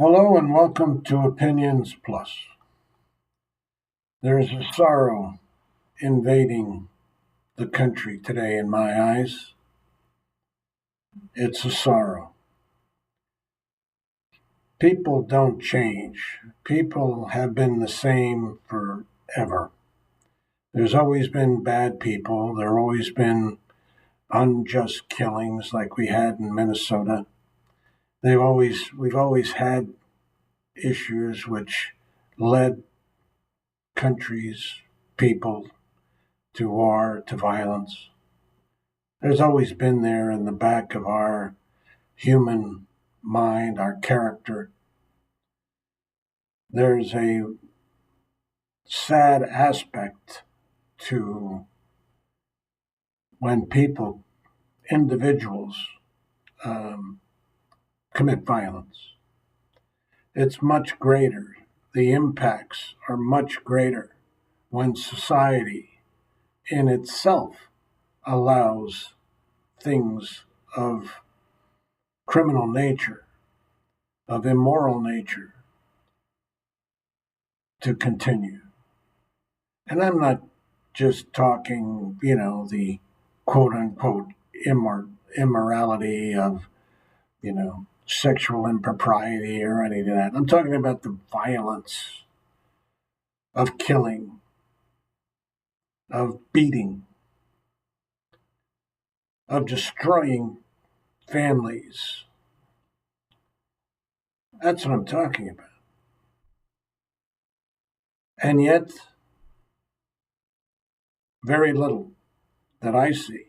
Hello and welcome to Opinions Plus. There is a sorrow invading the country today in my eyes. It's a sorrow. People don't change. People have been the same forever. There's always been bad people. There have always been unjust killings like we had in Minnesota. We've always had issues which led countries, people to war, to violence. There's always been there in the back of our human mind, our character. There's a sad aspect to when people, individuals, um, commit violence. It's much greater. The impacts are much greater when society in itself allows things of criminal nature, of immoral nature, to continue. And I'm not just talking, the quote unquote immorality of, sexual impropriety or any of that. I'm talking about the violence of killing, of beating, of destroying families. That's what I'm talking about. And yet, very little that I see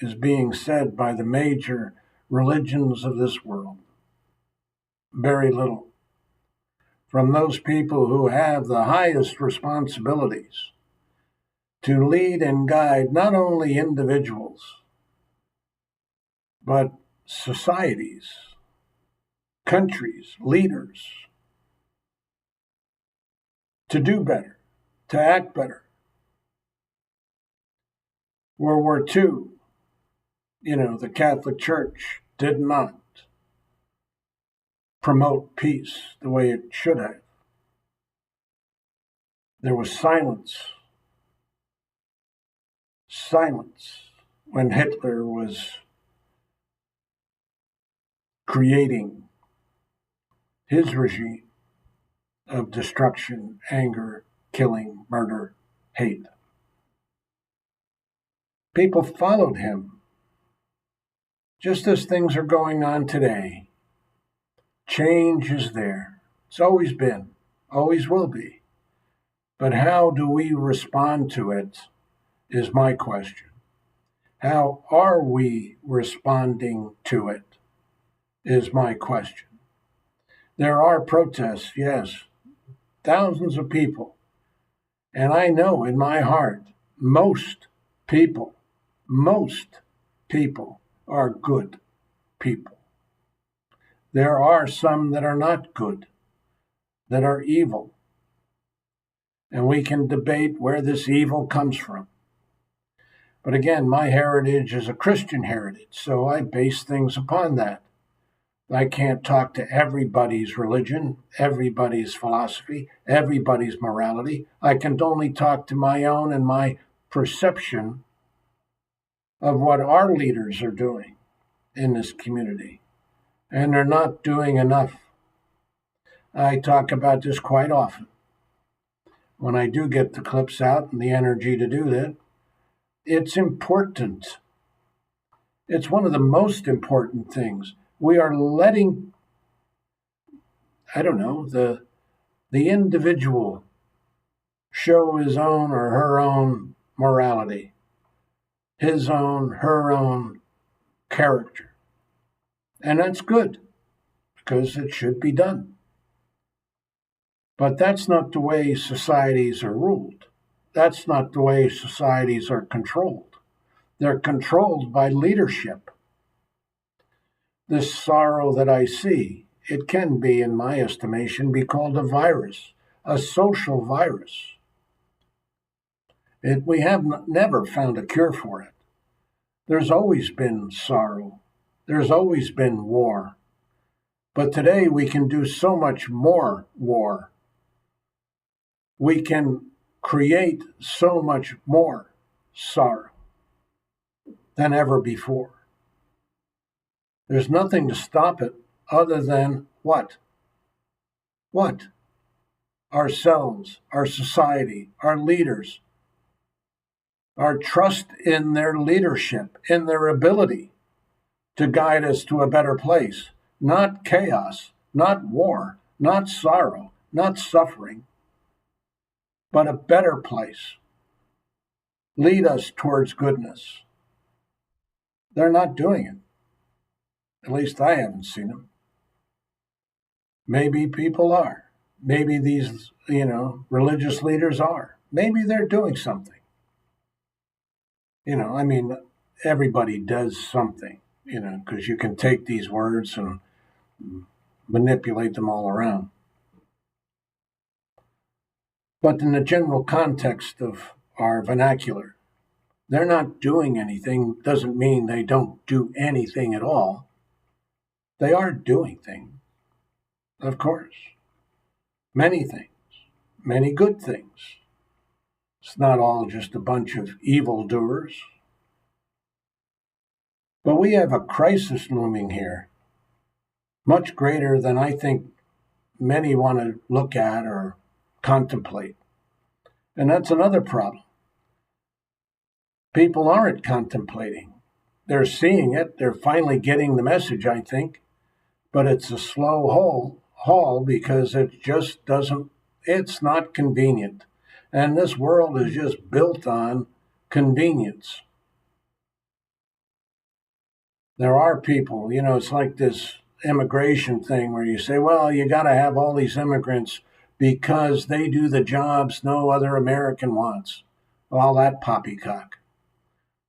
is being said by the major religions of this world. Very little. From those people who have the highest responsibilities to lead and guide not only individuals, but societies, countries, leaders, to do better, to act better. World War II, the Catholic Church did not promote peace the way it should have. There was silence when Hitler was creating his regime of destruction, anger, killing, murder, hate. People followed him. Just as things are going on today, change is there. It's always been, always will be. But how do we respond to it is my question. How are we responding to it is my question. There are protests, yes, thousands of people. And I know in my heart, people, most people are good people. There are some that are not good, that are evil. And we can debate where this evil comes from. But again, my heritage is a Christian heritage, so I base things upon that. I can't talk to everybody's religion, everybody's philosophy, everybody's morality. I can only talk to my own and my perception of what our leaders are doing in this community. And they're not doing enough. I talk about this quite often. When I do get the clips out and the energy to do that, it's important. It's one of the most important things. We are letting, the individual show his own or her own morality, his own, her own character. And that's good because it should be done. But that's not the way societies are ruled. That's not the way societies are controlled. They're controlled by leadership. This sorrow that I see, it can be, in my estimation, be called a virus, a social virus. We have never found a cure for it. There's always been sorrow. There's always been war. But today we can do so much more war. We can create so much more sorrow than ever before. There's nothing to stop it other than what? What? Ourselves, our society, our leaders, our trust in their leadership, in their ability to guide us to a better place. Not chaos, not war, not sorrow, not suffering, but a better place. Lead us towards goodness. They're not doing it. At least I haven't seen them. Maybe people are. Maybe these, religious leaders are. Maybe they're doing something. I mean, everybody does something, because you can take these words and manipulate them all around. But in the general context of our vernacular, they're not doing anything doesn't mean they don't do anything at all. They are doing things, of course. Many things, many good things. It's not all just a bunch of evildoers. But we have a crisis looming here, much greater than I think many want to look at or contemplate. And that's another problem. People aren't contemplating. They're seeing it. They're finally getting the message, I think. But it's a slow haul because it just doesn't, it's not convenient. And this world is just built on convenience. There are people, it's like this immigration thing where you say, well, you got to have all these immigrants because they do the jobs no other American wants. All that poppycock.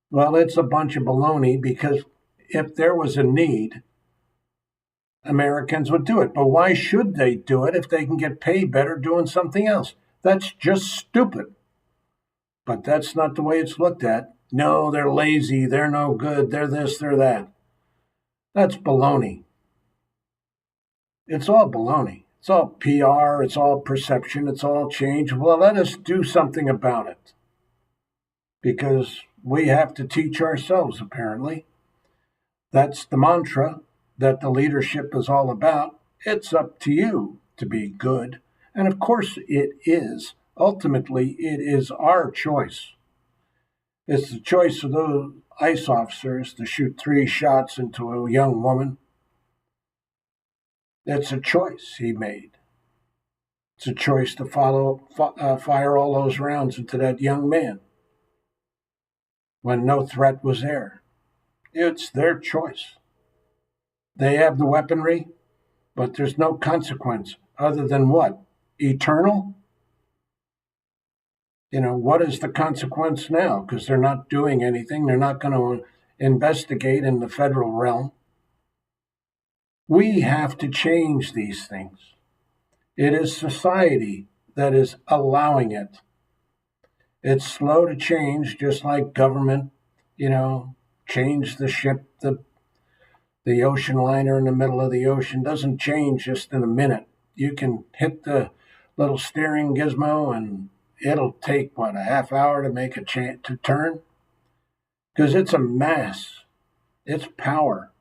Well, it's a bunch of baloney because if there was a need, Americans would do it. But why should they do it if they can get paid better doing something else? That's just stupid. But that's not the way it's looked at. No, they're lazy, they're no good, they're this, they're that. That's baloney. It's all baloney. It's all PR, it's all perception, it's all change. Well, let us do something about it. Because we have to teach ourselves, apparently. That's the mantra that the leadership is all about. It's up to you to be good. And of course it is. Ultimately, it is our choice. It's the choice of those ICE officers to shoot 3 shots into a young woman. It's a choice he made. It's a choice to fire all those rounds into that young man when no threat was there. It's their choice. They have the weaponry, but there's no consequence other than what? Eternal? What is the consequence now? Because they're not doing anything. They're not going to investigate in the federal realm. We have to change these things. It is society that is allowing it. It's slow to change, just like government, change the ship, the ocean liner in the middle of the ocean doesn't change just in a minute. You can hit the little steering gizmo and it'll take, a half hour to make to turn? Because it's a mass. It's power.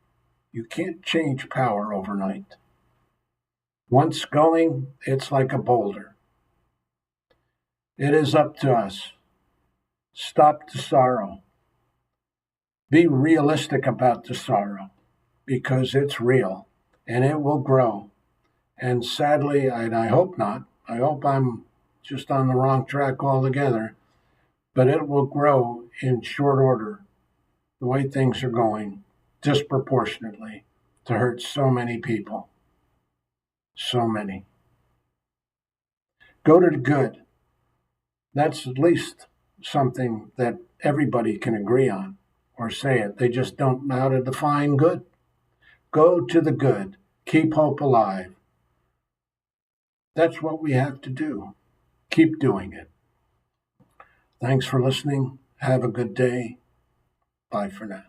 You can't change power overnight. Once going, it's like a boulder. It is up to us. Stop the sorrow. Be realistic about the sorrow because it's real and it will grow. And sadly, and I hope not, I hope I'm just on the wrong track altogether, but it will grow in short order the way things are going disproportionately to hurt so many people. So many. Go to the good. That's at least something that everybody can agree on or say it. They just don't know how to define good. Go to the good. Keep hope alive. That's what we have to do. Keep doing it. Thanks for listening. Have a good day. Bye for now.